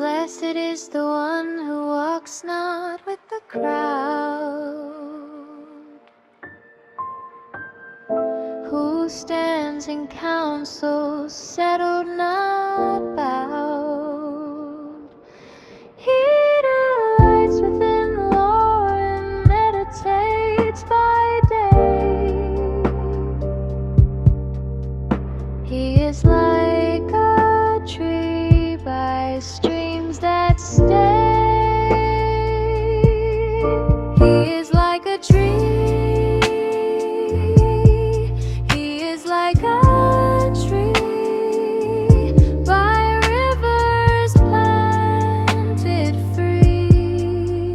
Blessed is the one who walks not with the crowd, who stands in council, settled not bowed. He delights within law and meditates by day. He is like a tree by streams that stay. He is like a tree. He is like a tree by rivers planted free.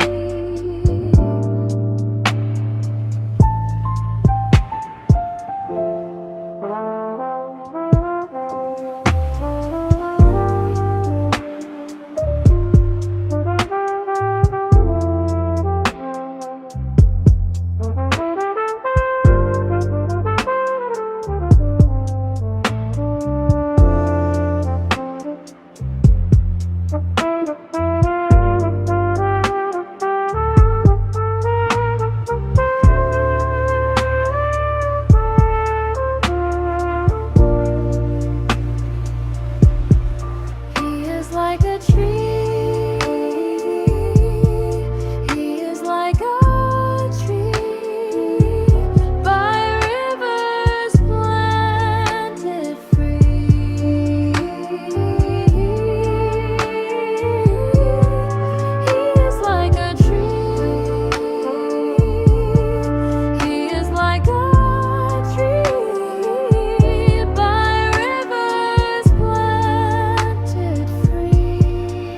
He is like a tree. He is like a tree by rivers planted free. He is like a tree. He is like a tree by rivers planted free.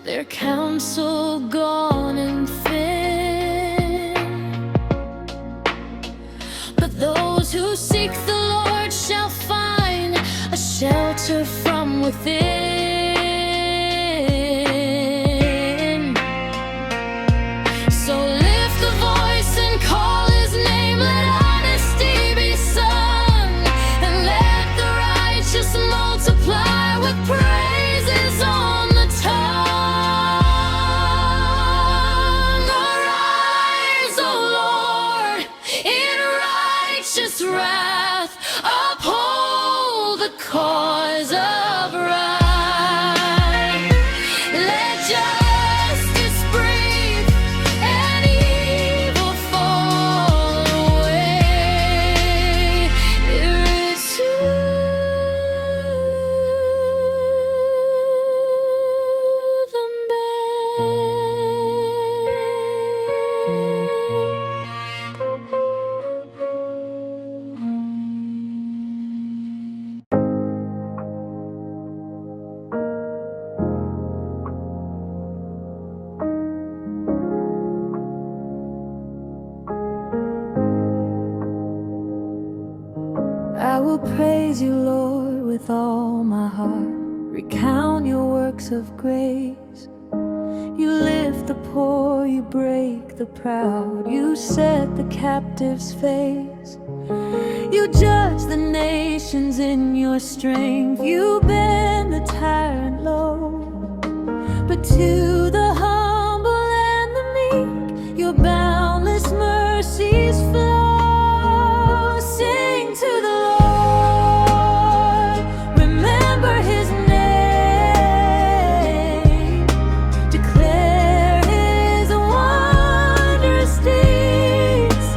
their counsel gone and thin. But those who seek the Lord shall find a shelter from within. So lift the voice and call His name, let honesty be sung, and let the righteous multiply with praises on the tongue. Arise, O Lord, in righteous wrath, uphold the cause of right. Let justice breathe and evil fall away. There is truth I will praise you, Lord, with all my heart. Recount your works of grace. You lift the poor, you break the proud. You set the captives' face. You judge the nations in your strength. You bend the tyrant low. But to the humble and the meek, your boundless mercies flow. Sing to the Lord, remember His name, declare His wondrous deeds,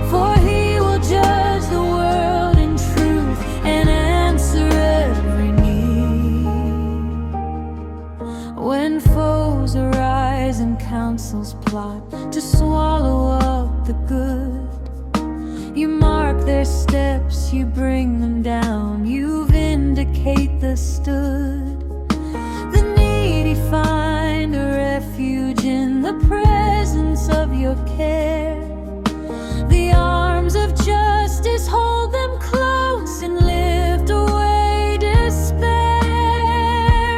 for He will judge the world in truth and answer every need. When foes arise and councils plot to swallow up the good, you mark their steps, you bring them down, you vindicate the stood. The needy find a refuge in the presence of your care. The arms of justice hold them close and lift away despair.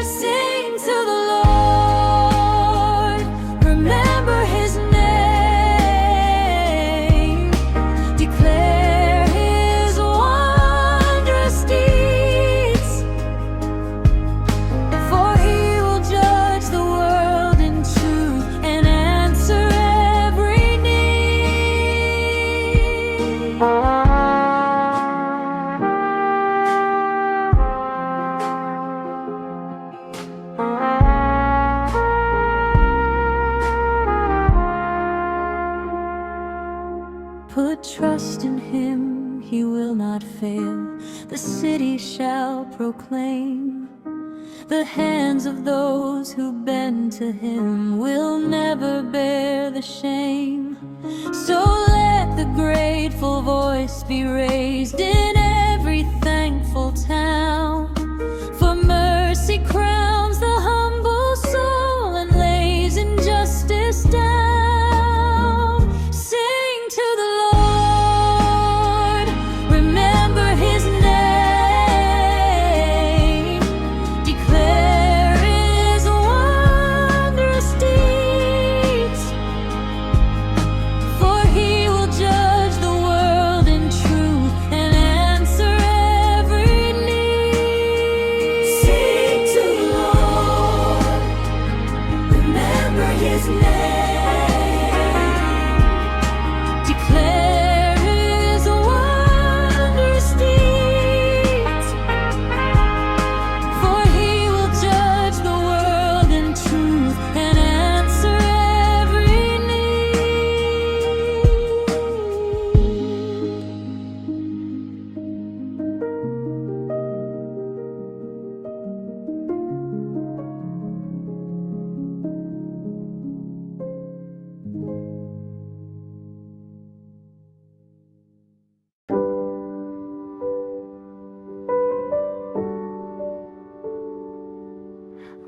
Sing to the Lord, remember His name, declare His wondrous deeds, for He will judge the world in truth and answer every need. Put trust in Him, He will not fail. The city shall proclaim. The hands of those who bend to Him will never bear the shame. So let the grateful voice be raised in every thankful town. For mercy crowns the humble soul and lays injustice down. Sing to the Lord, remember His name, declare His wondrous deeds, for He will judge the world in truth and answer every need.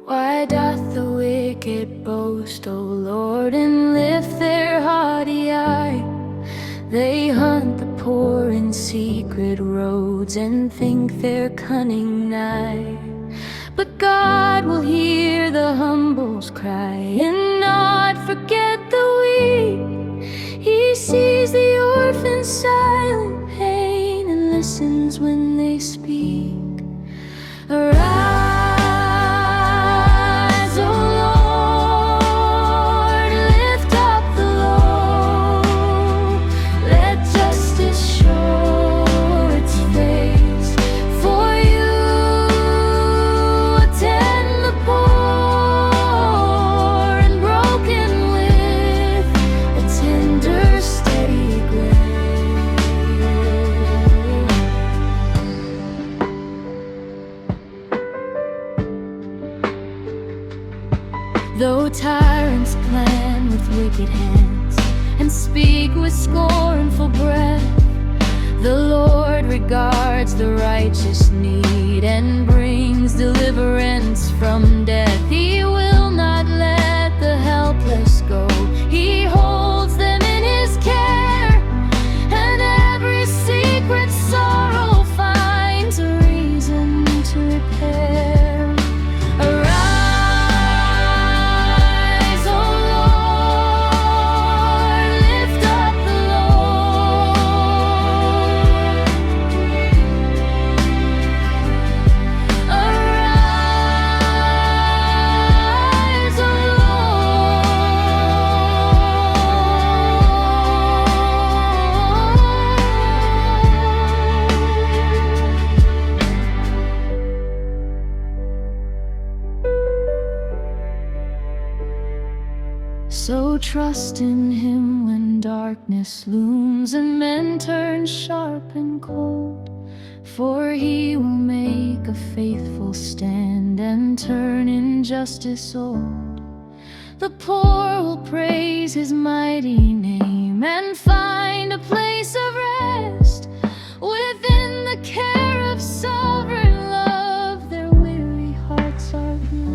Why doth the wicked boast, O Lord, and lift their haughty eye? They hunt the poor in secret roads and think their cunning nigh. But God will hear the humble's cry and not forget the weak. He sees the orphan's silent pain and listens when they speak. Arise, O Lord, lift up the low. Let justice show its face. For you attend the poor and broken with a tender, steady grace. Though tyrants plan with wicked hands and speak with scornful breath, the Lord regards the righteous need and brings deliverance from death. He will not let the helpless go. He holds them in His care, and every secret sorrow finds a reason to repair. So trust in Him when darkness looms and men turn sharp and cold, for He will make a faithful stand and turn injustice old. The poor will praise His mighty name and find a place of rest within the care of sovereign love. Their weary hearts are blessed.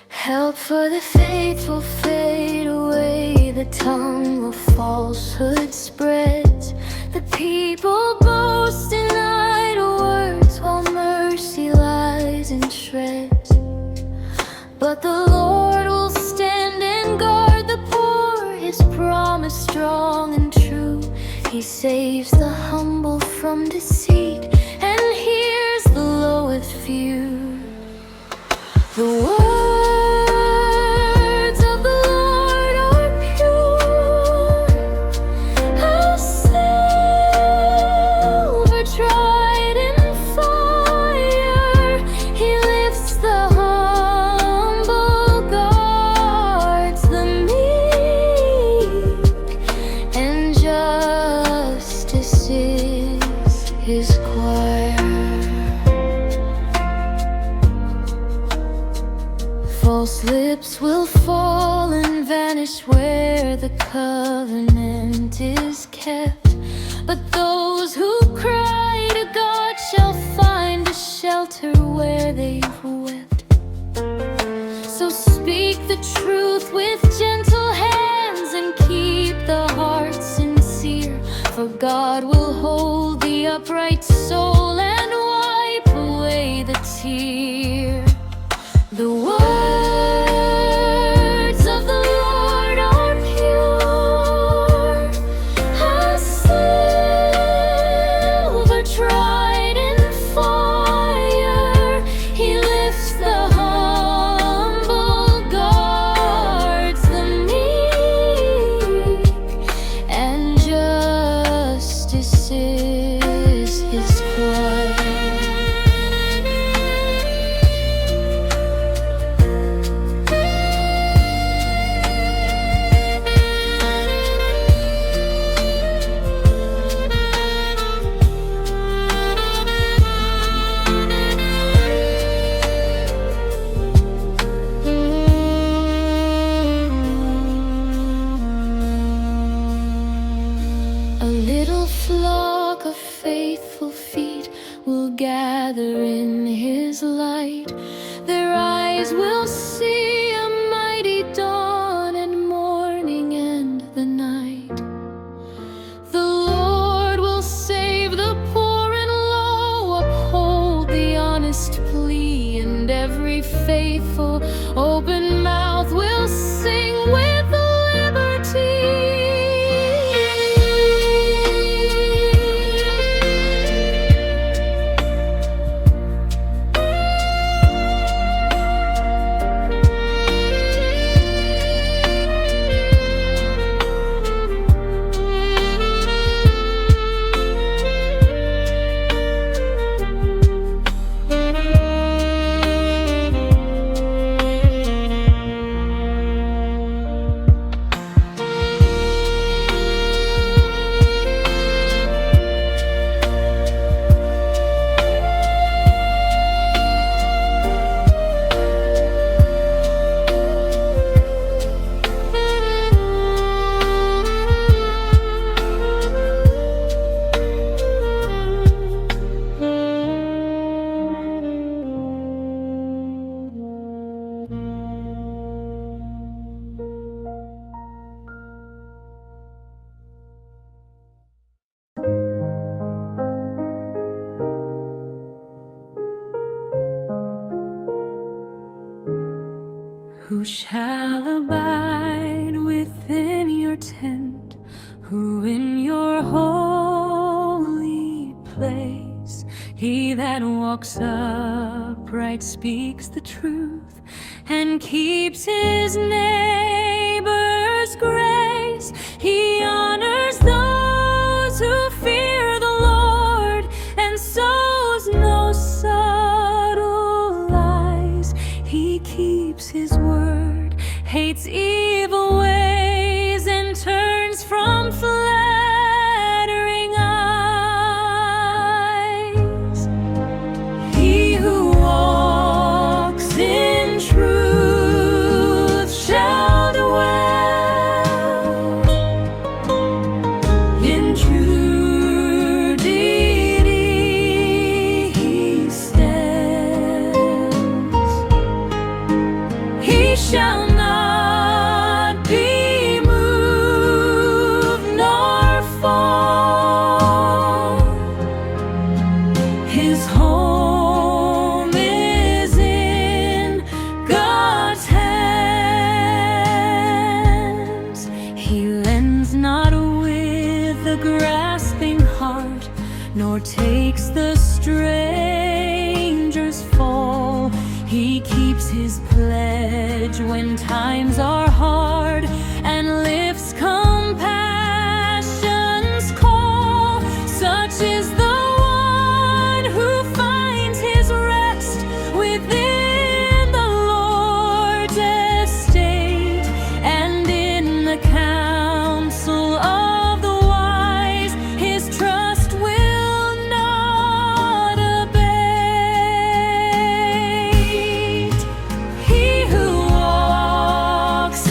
Help for the faithful fade away, the tongue of falsehood spreads. The people boast in idle words while mercy lies in shreds. But the Lord will stand and guard the poor, His promise strong and true. He saves the humble from deceit and hears the lowest view. The words of the Lord are pure, as silver tried in fire. He lifts the humble, guards the meek, and justice is His choir. False lips will fall and vanish where the covenant is kept, but those who cry to God shall find shelter where they've wept. So speak the truth with gentle hands and keep the heart sincere, for God will hold the upright soul and wipe away the tear. The words of the Lord are pure, as silver tried in fire. He lifts the humble, guards the meek, and justice is his cry. A little flock of faithful feet will gather in his light. Their eyes will see a mighty dawn and morning and the night. The Lord will save the poor and low, uphold the honest plea, and every faithful open mouth will sing with liberty. Who shall abide within your tent? Who in your holy place? He that walks upright, speaks the truth, and keeps his neighbor's grace. He honors those who fear the Lord, and sows no subtle lies. He keeps his word, hates evil ways, and turns from flattering eyes. He who walks in truth shall dwell in true deity. He stands. He shall not be moved nor fall. His home is in God's hands. He lends not with a grasping heart, nor takes the stranger's fall. He keeps his pledge when times are hard, and lifts compassion's call. Such is the one who finds his rest within the Lord's estate, and in the counsel of the wise his trust will not abate. He who walks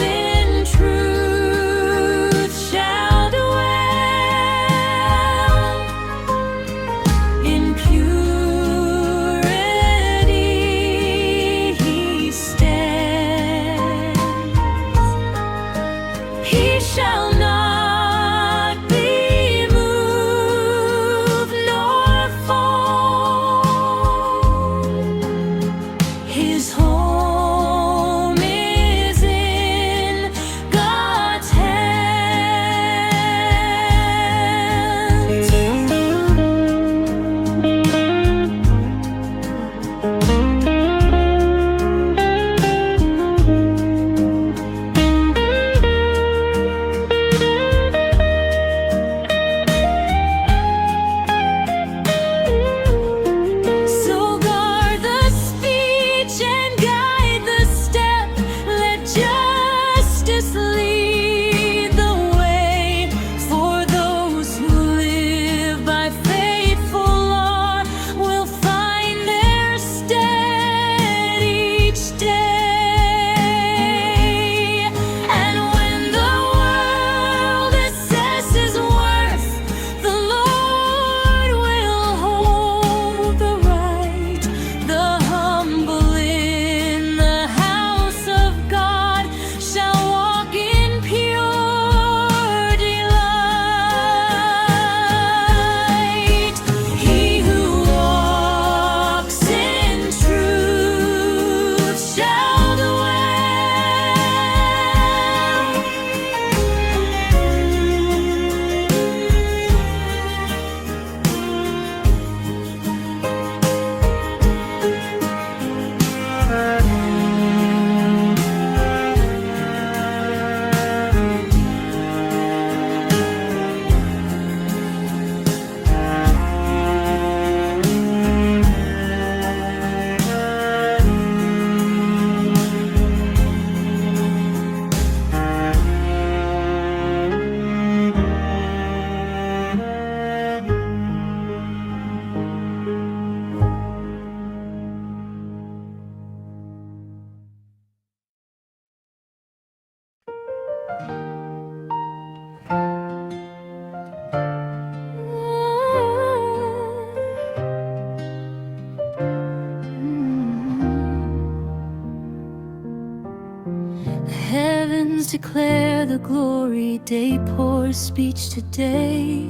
declare the glory, day pours speech to day.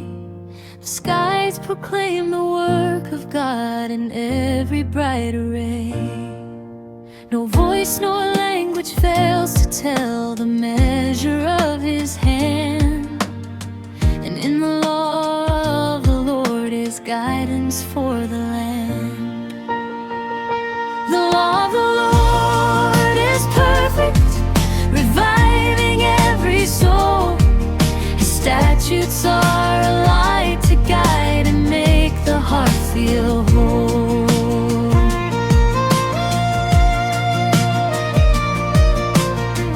The skies proclaim the work of God in every bright array. No voice nor language fails to tell the measure of His hand. And in the law of the Lord is guidance for the land. The law of the Lord is perfect, reviving every soul. His statutes are a light to guide and make the heart feel whole.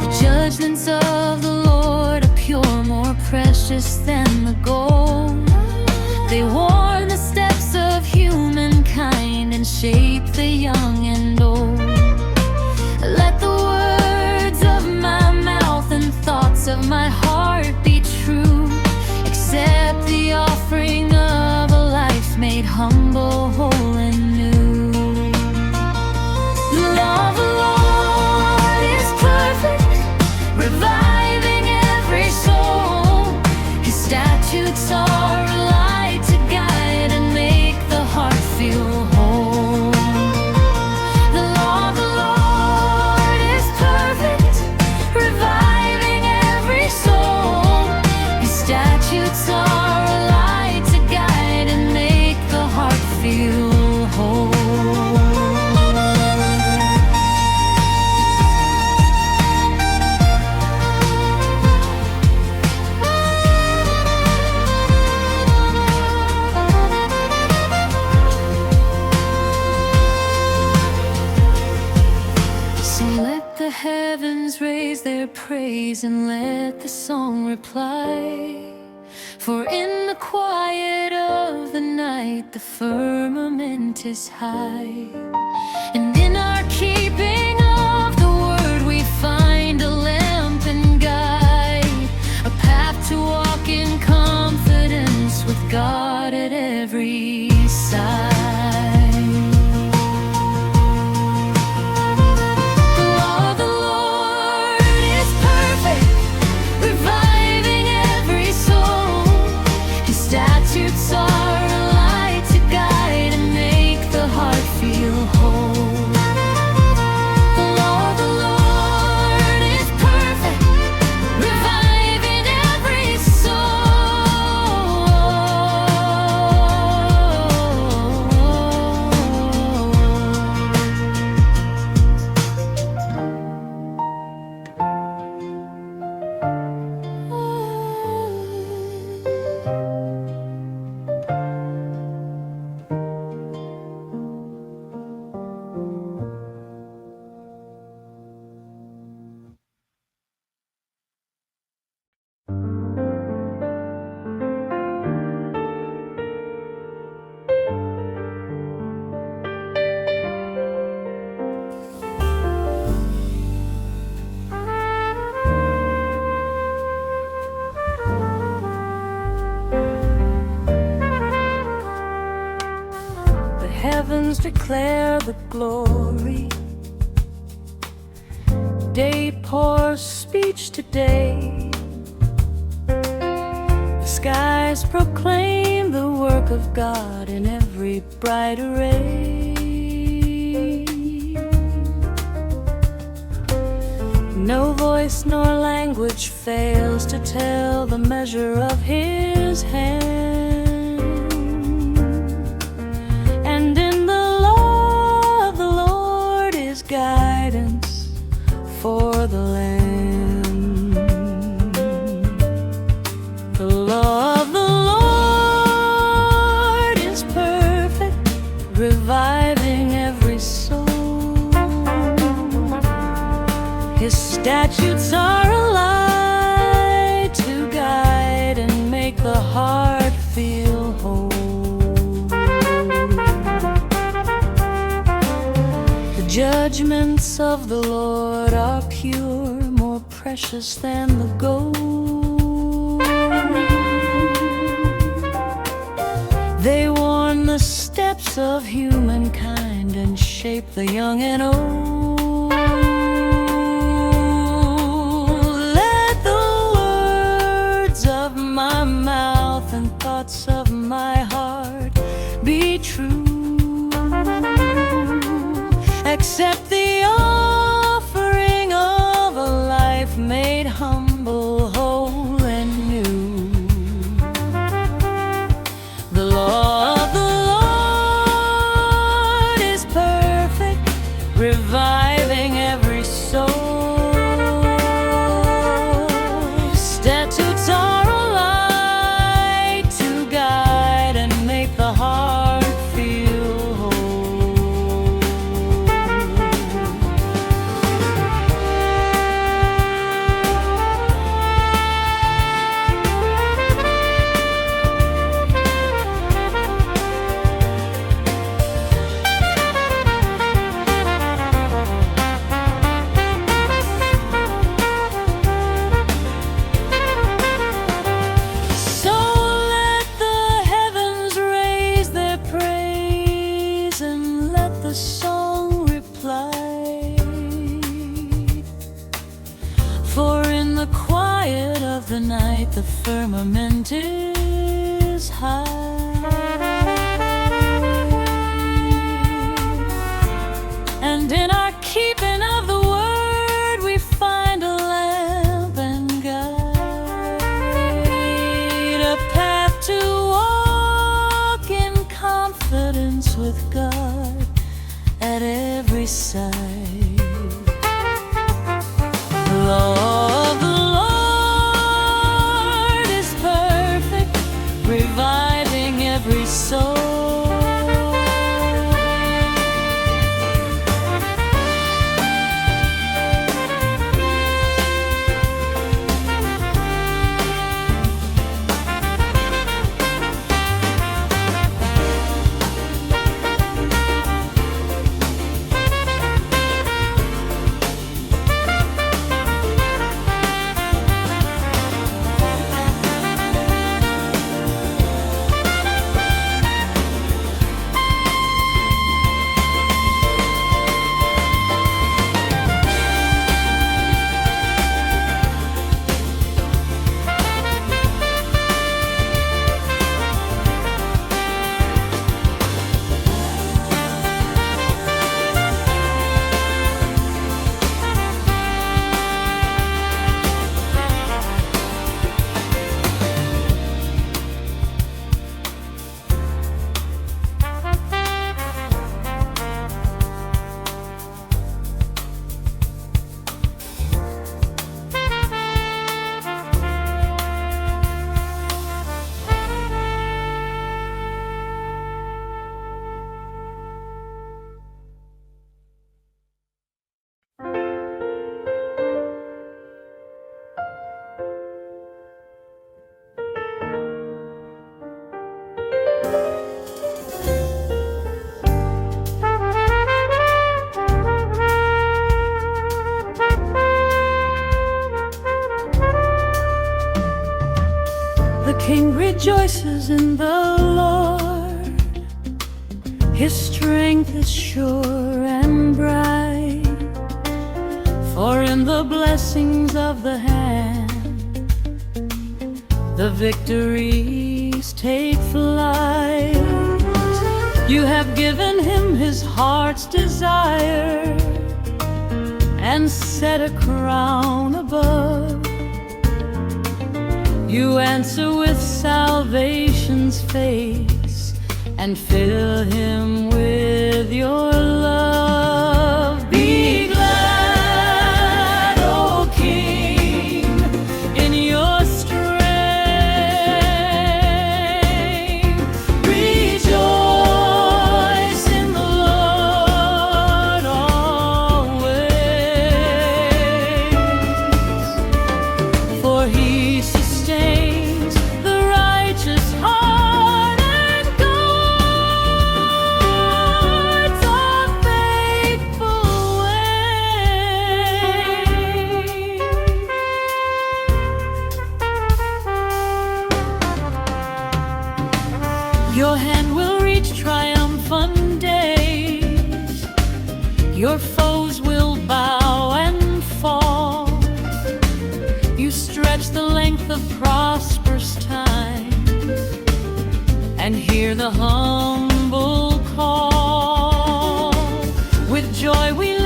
The judgments of the Lord are pure, more precious than the gold. They warn the steps of humankind and shape the young and old. Let the words of my mouth and thoughts of my heart be true. Accept the offering of a life made humble, whole, and new. The law of the Lord is perfect, reviving every soul. His statutes are a light to guide and make the heart feel whole. The law of the Lord is perfect, reviving every soul. His statutes are a light to guide and make the heart feel whole. So let the heavens raise their praise and let the song reply. For in the quiet of the night the firmament is high. And in our keeping of the word we find a lamp and guide, a path to walk in confidence with God at every side. The law of the Lord is perfect, reviving every soul. His statutes are a light to guide and make the heart feel whole. The law of the Lord is perfect, reviving every soul. The heavens declare the glory, day pours speech to day. The skies proclaim the work of God in every bright array. No voice nor language fails to tell the measure of His hand. And in the law of the Lord is guidance for the land. The law of the Lord is perfect, reviving every soul. His statutes are a light to guide and make the heart feel whole. The judgments of the Lord are pure, more precious than the gold. They warn the steps of humankind and shape the young and old. Let accept the offering of a life made humble, whole, and new. The law of the Lord is perfect, reviving every soul. Statutes are a light to guide and make the heart feel whole. So let the heavens raise their praise, and let the song reply. For in the quiet of the night the firmament is high, and in our keeping of the word we find a lamp and guide, a path to walk in confidence with God at every side. The law of the Lord is perfect, reviving every soul. The king rejoices in the Lord, his strength is sure and bright. For in the blessings of the hand the victories take flight. You have given him his heart's desire and set a crown above. You answer with salvation's face and fill him with your love. Be glad, O King, in your strength. Rejoice in the Lord always, for he sustains the righteous heart and guards our faithful way. Your hand will reach triumphant days. Your foes will bow and fall. You stretch the length of prosperous time and hear the humble call. With joy we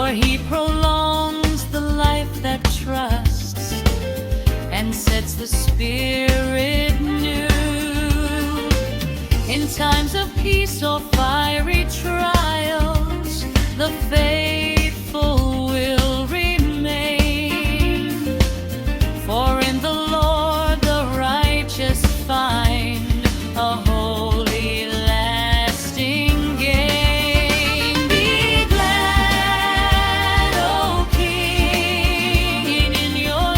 For he prolongs the life that trusts and sets the spirit new. In times of peace or fiery trials, the faithful will remain. For in the Lord the righteous find a holy lasting gain. Be glad, O King, in your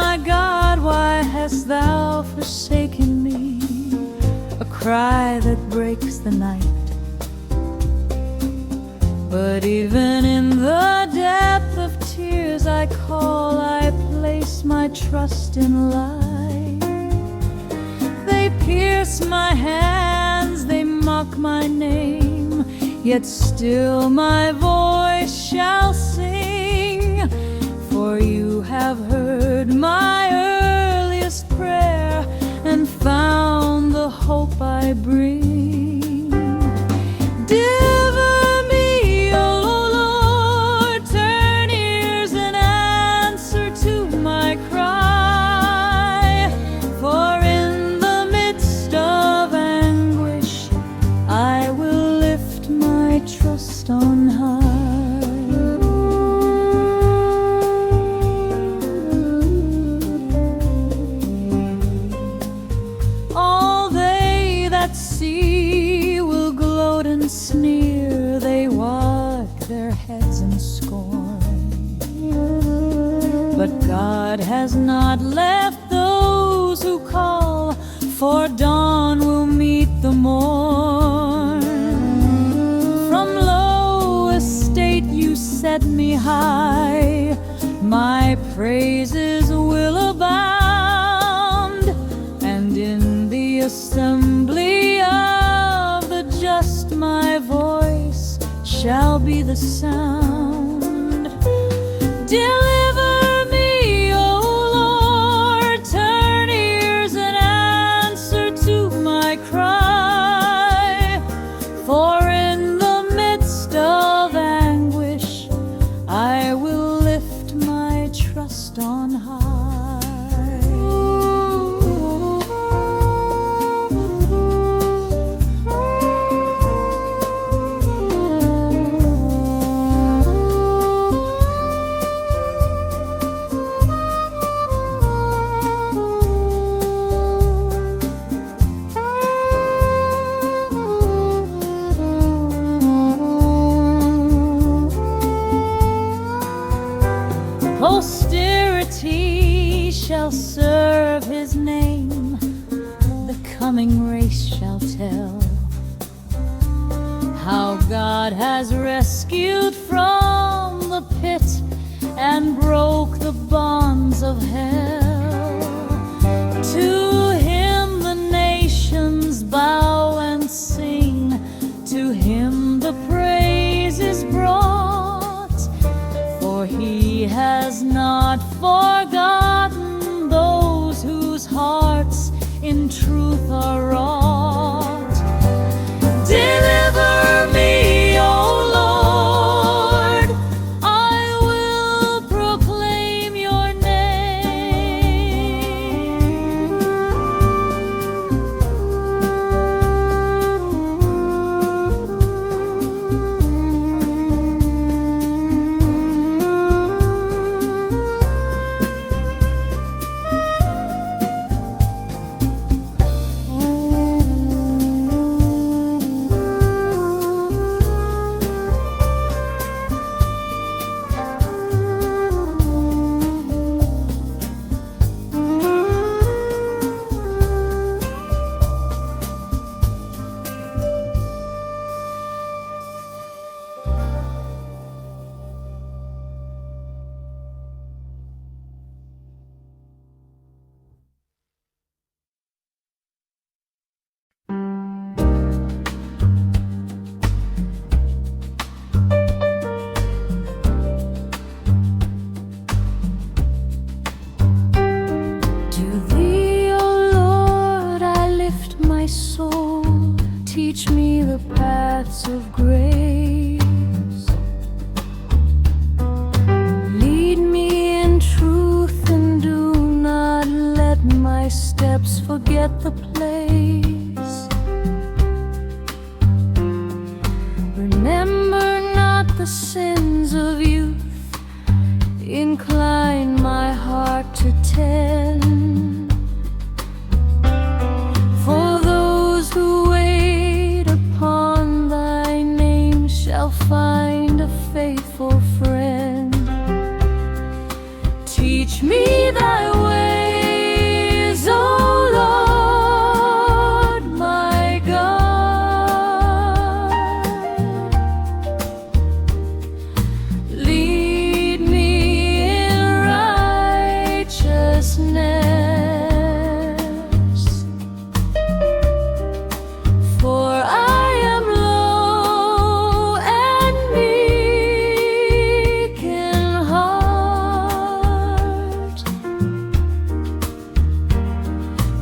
my God, why hast thou forsaken me? A cry that breaks the night. But even in the depth of tears I call, I place my trust in light. They pierce my hands, they mock my name, yet still my voice shall sing. For you have heard my earliest prayer and found the hope I bring. Deliver me, O Lord, turn ears and answer to my cry. For in the midst of anguish I will lift my trust on high. See will gloat and sneer, they wag their heads in scorn. But God has not left those who call, for dawn will meet the morn. From low estate you set me high, my praises will abound, and in the assembly just my voice shall be the sound. Deliver me, O Lord, turn ears and answer to my cry. For in the midst of anguish I will lift my trust on high. race shall tell how God has rescued from the pit and broke the bonds of hell. To him the nations bow and sing, to him the praise is brought, for he has not forgotten those whose hearts in truth are wrought. Deliver me, O Lord, I will proclaim your teach me the paths of grace. Lead me in truth and do not let my steps forget the place. Remember not the sins of youth, incline my heart to tend. Find a faithful friend. Teach me thy ways, O Lord, my God. Lead me in righteousness, for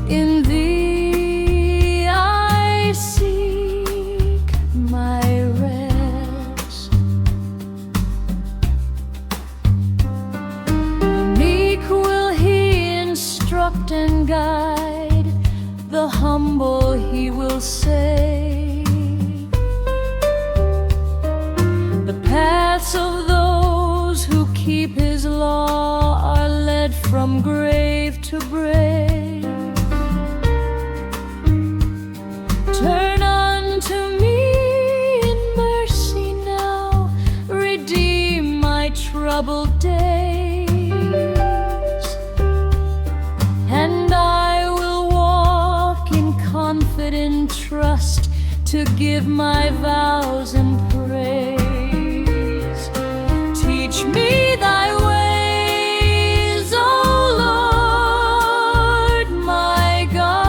in thee I seek my rest. The meek will he instruct and guide, the humble he will save. The paths of those who keep his law are led from grave to grave. Turn unto me in mercy now, redeem my troubled days, and I will walk in confident trust to give my vows and praise. Teach me thy ways, O Lord, my God.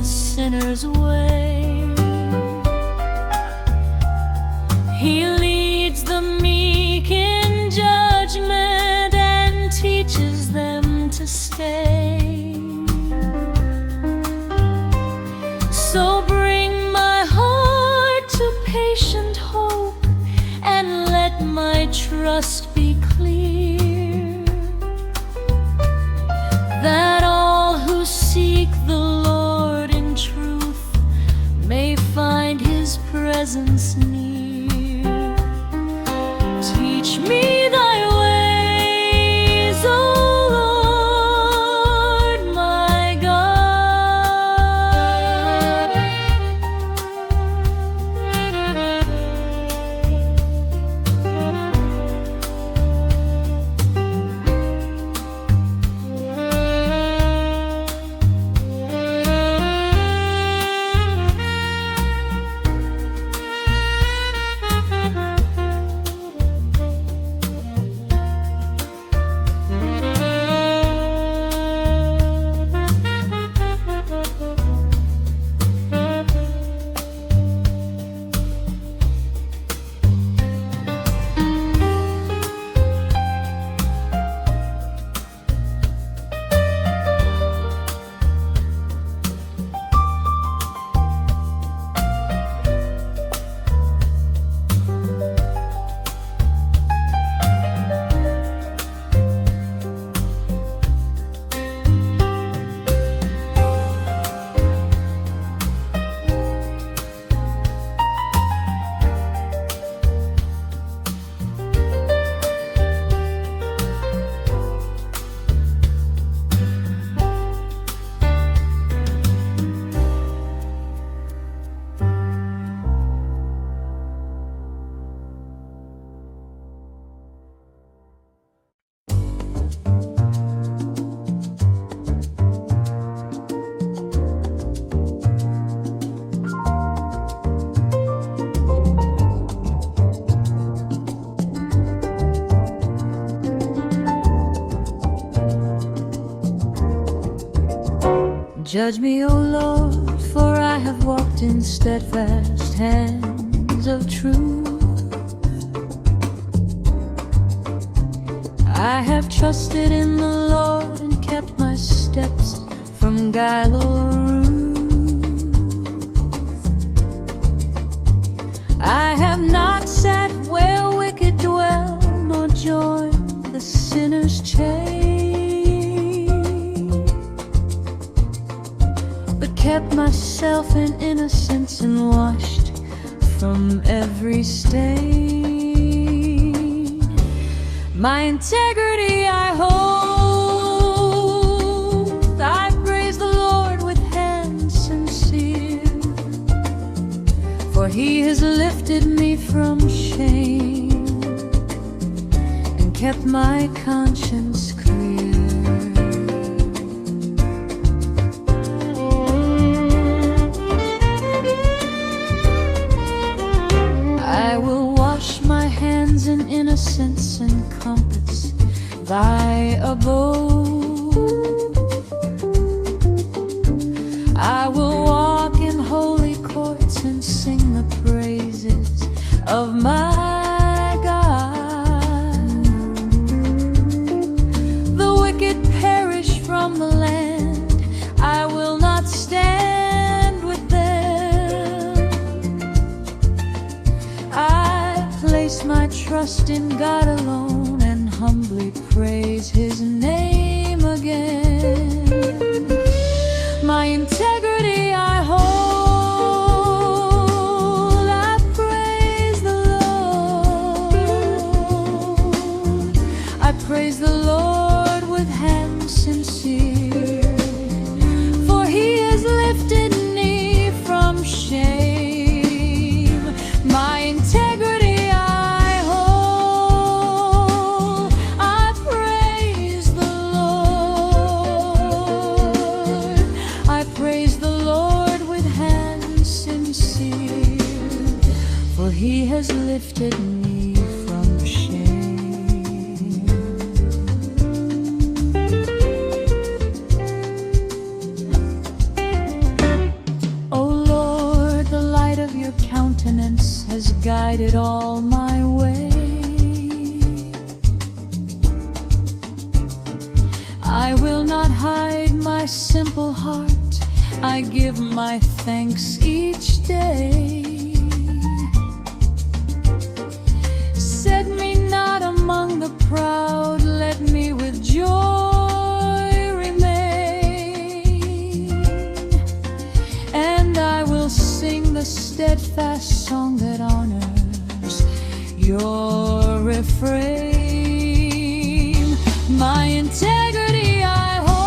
Sinner's way. He leads the meek in judgment and teaches them to stay. So bring my heart trust be clear, that all who seek the Lord in truth may find His presence near. Teach me thy ways, O Lord, my God. Judge me, O Lord, for I have walked in steadfast hands of truth. I have trusted in the Lord and kept my steps from guile or ruth. I have not sat where wicked dwell, nor joined the sinner's chain, but kept myself in innocence and washed from every stain. My integrity I hold, I praise the Lord with hands sincere, for He has lifted me from shame and kept my conscience clear. I will wash my hands in innocence and compass thy abode. I will walk in holy courts and sing the praises of my God. The wicked perish from the land, I will not stand with them. I place my trust in God alone and humbly praise His name again. My integrity I hold, I praise the Lord. I praise the Lord with hands sincere, for He has lifted me from shame. My integrity I hold, I praise the Lord. I praise the Lord with hands sincere, for He has lifted me from shame. O Lord, the light of your countenance has guided all my way. I will not hide my simple heart, I give my thanks each day. Set me not among my frame, my integrity I hold.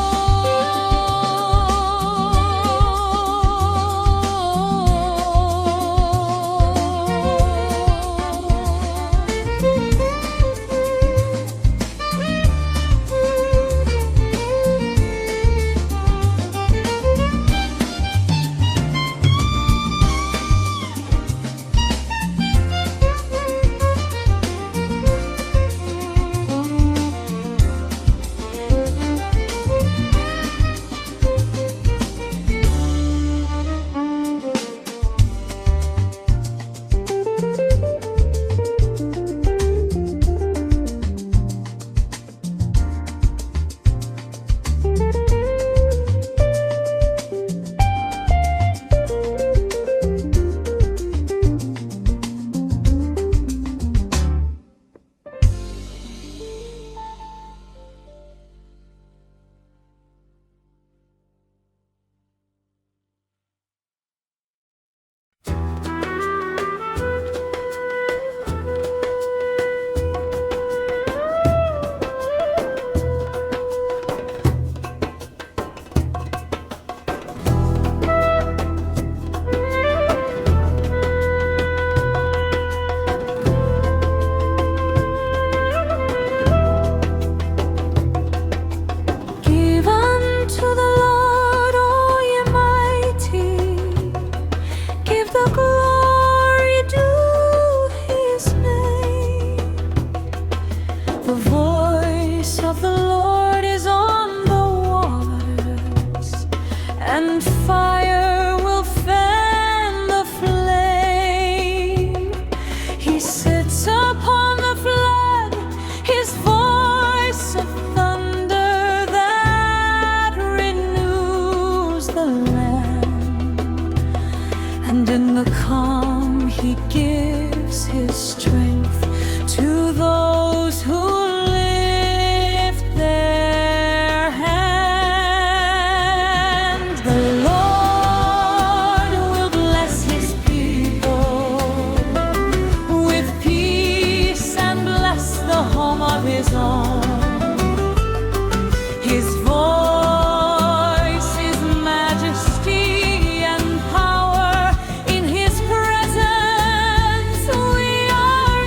The voice of the Lord is on the waters, and fire will fan the flame. He sits upon the flood, his voice of thunder that renews the land. And in the calm he gives his strength to those who lift their hands. The Lord will bless his people with peace and bless the home of his own. His voice is majesty and power. In his presence we are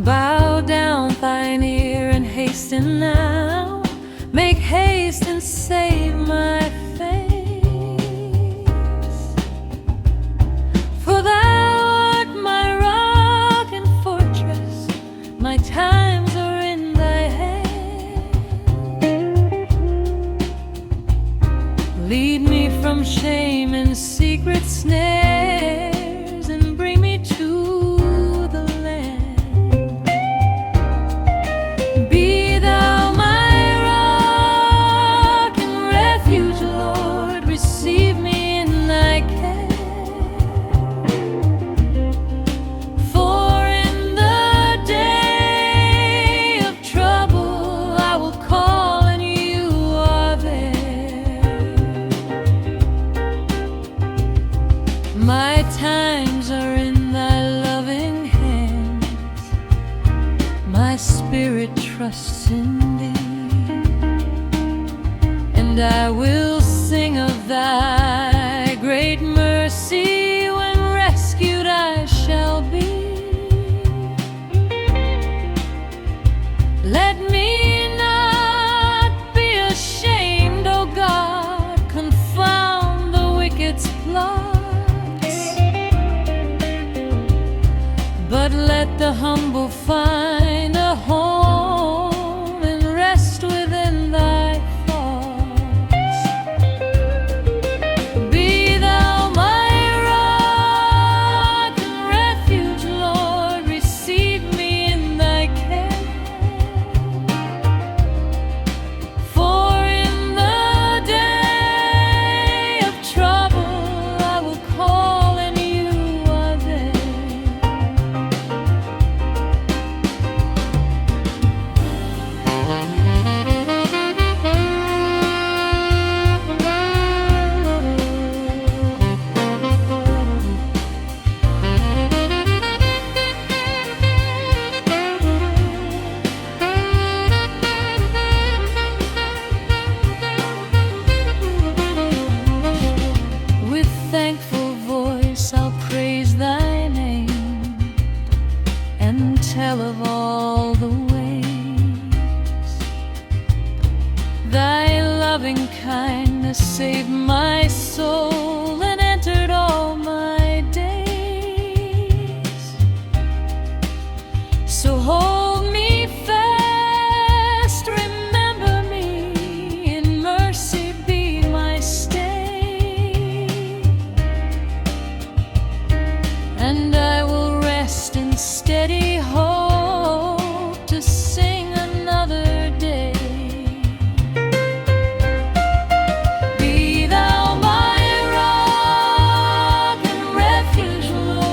Bow down thine ear and hasten now. Make haste and save my face. For thou art my rock and fortress, my times are in thy hand. Lead me from shame and secret snares, and bring me to the land. Be thou my rock and refuge, Lord, receive me in thy care. For in the day of trouble I will call and you are there. My times are in thy loving hands, my spirit trusts in thee, and I will sing of thy great mercy. When rescued I shall be. Let me not be ashamed, O God, confound the wicked's plots, but let the humble find a home and rest within thy thoughts. Be thou my rock and refuge, Lord, receive me in thy care. For in the day of trouble I will call and you are there. With thankful voice I'll praise thy name and tell of all the ways thy loving kindness saved my soul and entered all my days. So hold me fast, remember me, in mercy be my stay, and I will rest in steady hope to sing another day. Be thou my rock and refuge, Lord.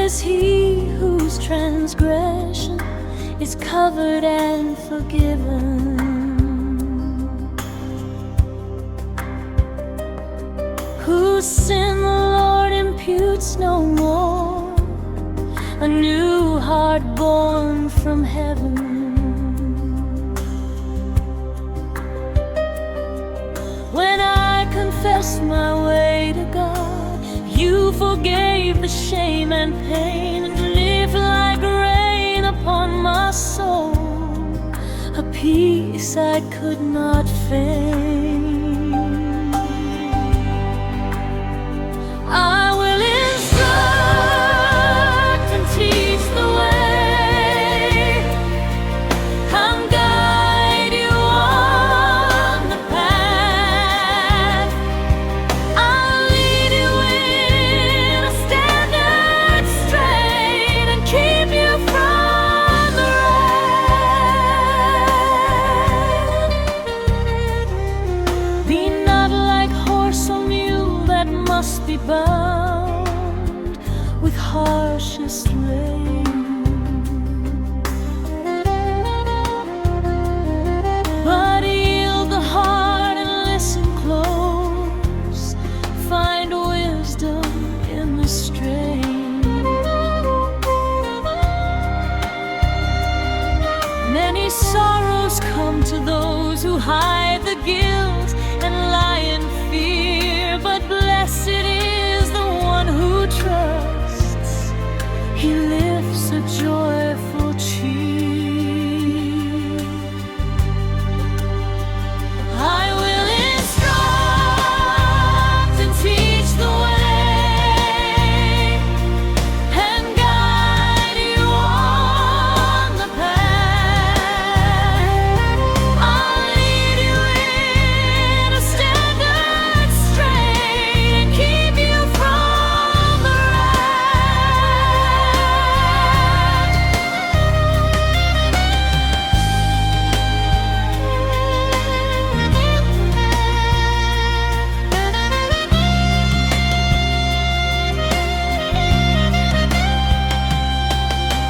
is he whose transgression is covered and forgiven, whose sin the Lord imputes no more, a new heart born from heaven. When I confessed my way to God, you forgave the shame and pain, and lived like rain upon my soul, a peace I could not feign. I will instruct and teach the way, and guide you on the path. I'll lead you in a standard straight, and keep you from the wrath. Be not like horse or mule that must be bound with harshest rein, but yield the heart and listen close. Find wisdom in the strain. Many sorrows come to those who hide the guilt and lie in fear, but blessed is the one who trusts. He lifts a joyful cheer. I will instruct and teach the way, and guide you on the path. I'll lead you in a standard straight, and keep you from the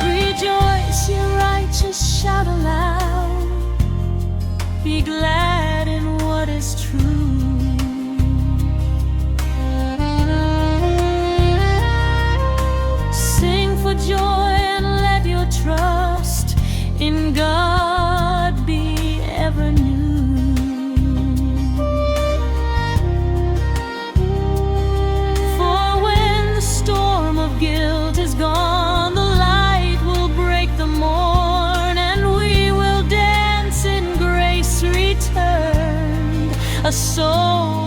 Rejoice, ye righteous, shout aloud. Be glad in what is true. Sing for joy and let your trust in God be ever new. For when the storm of guilt is gone, the light will break the morn, and we will dance in grace returned, a soul